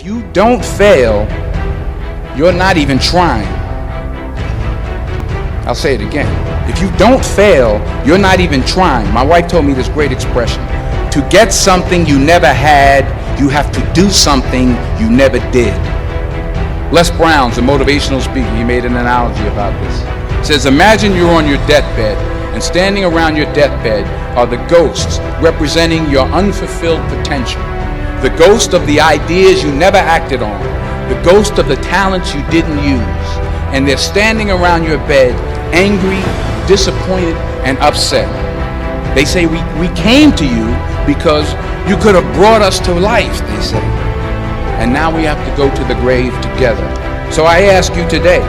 you don't fail, you're not even trying. I'll say it again. If you don't fail, you're not even trying. My wife told me this great expression. To get something you never had, you have to do something you never did. Les Brown's a motivational speaker. He made an analogy about this. He says, imagine you're on your deathbed, and standing around your deathbed are the ghosts representing your unfulfilled potential. The ghost of the ideas you never acted on. The ghost of the talents you didn't use. And they're standing around your bed, angry, disappointed, and upset. They say, we came to you because you could have brought us to life, they say. And now we have to go to the grave together. So I ask you today,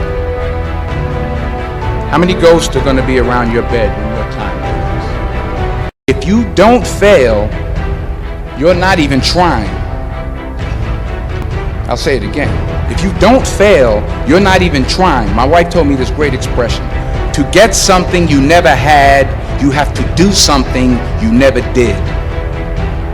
how many ghosts are going to be around your bed when your time comes? If you don't fail, you're not even trying. I'll say it again. If you don't fail, you're not even trying. My wife told me this great expression. To get something you never had, you have to do something you never did.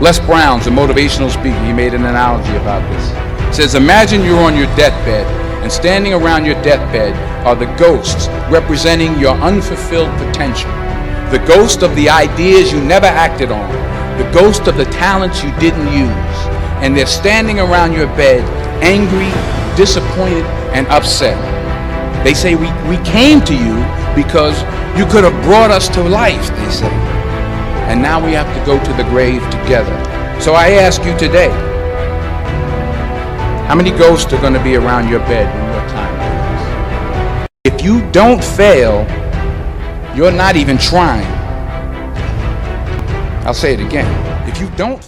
Les Brown's a motivational speaker. He made an analogy about this. He says, imagine you're on your deathbed, and standing around your deathbed are the ghosts representing your unfulfilled potential. The ghost of the ideas you never acted on. The ghost of the talents you didn't use. And they're standing around your bed, angry, disappointed, and upset. They say, we came to you because you could have brought us to life, they say. And now we have to go to the grave together. So I ask you today, how many ghosts are going to be around your bed when your time comes? If you don't fail, you're not even trying. I'll say it again. If you don't